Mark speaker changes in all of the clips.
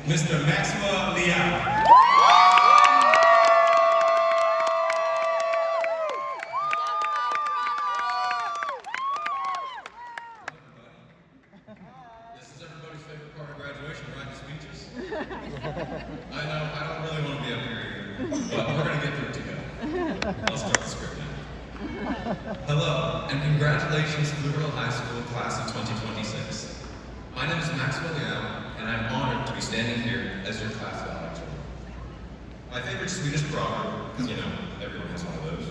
Speaker 1: Mr. Maxwell.
Speaker 2: This is everybody's favorite part of graduation, right? The speeches. I know, I don't really want to be up here, but we're going to get through it together. I'll start the script now. Hello, and congratulations to the Real High School class of 2026. My name is Maxwell, and I'm honored to be standing here as your class valedictorian. My favorite Swedish proverb, because you know, everyone has one of those,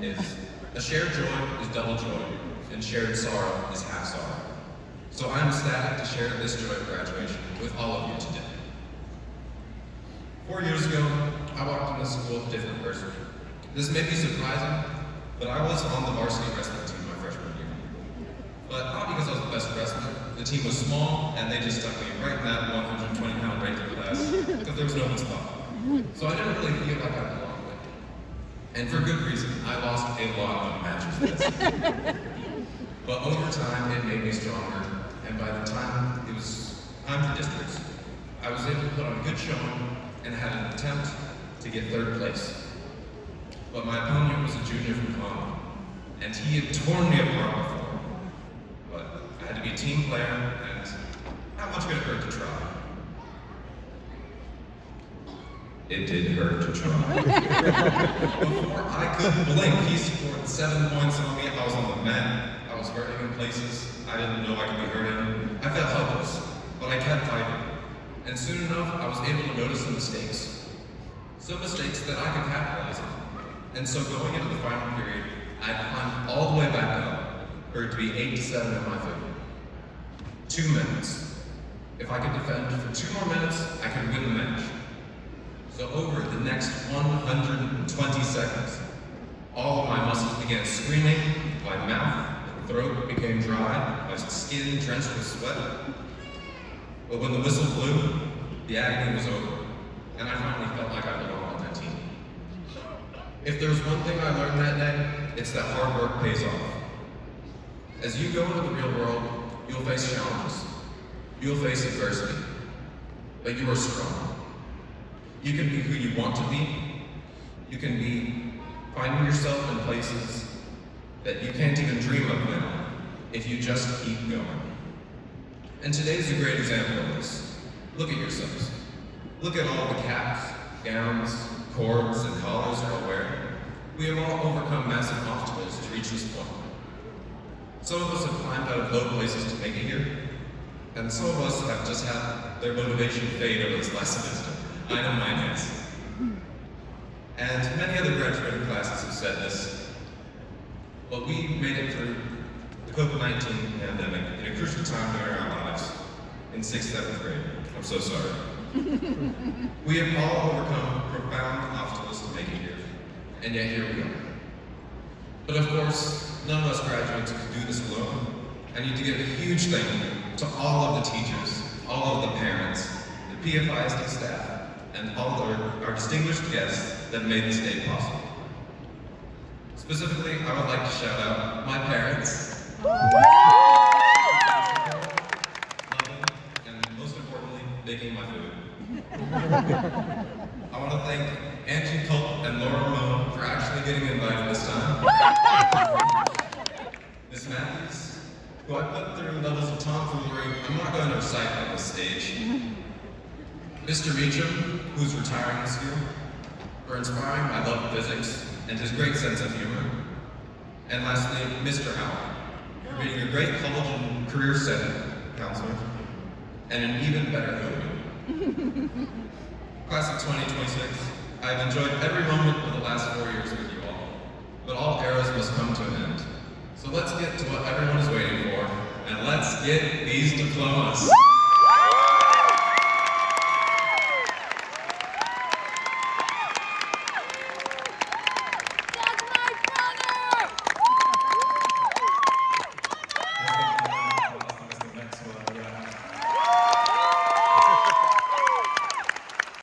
Speaker 2: is a shared joy is double joy, and shared sorrow is half sorrow. So I'm ecstatic to share this joy of graduation with all of you today. 4 years ago, I walked into school a different person. This may be surprising, but I was on the varsity wrestling team my freshman year. But not because I was the best wrestler. The team was small, and they just stuck me right in that 120-pound range of class because there was no one spot. So I didn't really feel like I belonged there. And for good reason, I lost a lot of matches this. But over time, it made me stronger, and by the time it was time for districts, I was able to put on a good showing and had an attempt to get third place. But my opponent was a junior from Columbia, and he had torn me apart before. But I had to be a team player, and not much could it hurt to try. It did hurt to try. Before I could blink, he scored 7 points on me. I was on the mat. I was hurting in places I didn't know I could be hurting. I felt helpless, but I kept fighting. And soon enough, I was able to notice some mistakes. Some mistakes that I could capitalize on. And so going into the final period, I climbed all the way back up for it to be 8-7 in my favor. 2 minutes. If I could defend for 2 more minutes, I could win the match. So over the next 120 seconds, all of my muscles began screaming, my mouth and throat became dry, my skin drenched with sweat. But when the whistle blew, the agony was over, and I finally felt like I belonged on that team. If there's one thing I learned that day, it's that hard work pays off. As you go into the real world, you'll face challenges. You'll face adversity. But you are strong. You can be who you want to be. You can be finding yourself in places that you can't even dream of now if you just keep going. And today's a great example of this. Look at yourselves. Look at all the caps, gowns, cords, and collars we're all wearing. We have all overcome massive obstacles to reach this point. Some of us have climbed out of low places to make it here, and some of us have just had their motivation fade over this last semester. I know mine has. And many other graduating classes have said this, but we made it through the COVID-19 pandemic in a crucial time during our lives in 6th, 7th grade. I'm so sorry. We have all overcome profound obstacles to make it here, and yet here we are. But of course, none of us graduates can do this alone. I need to give a huge thank you to all of the teachers, all of the parents, the PFISD staff, and all of our distinguished guests that made this day possible. Specifically, I would like to shout out my parents, and most importantly, making my food. I want to thank Angie Culp and Laura Moe for actually getting invited this time. Miss Matthews, who I put through levels of tomfoolery I'm not going to recite on this stage. Mr. Meacham, who's retiring this year, for inspiring my love of physics and his great sense of humor. And lastly, Mr. Howard, for being a great college and career setting counselor, and an even better coach. Class of 2026, I've enjoyed every moment of the last 4 years with you all, but all eras must come to an end. So let's get to what everyone is waiting for, and let's get these diplomas.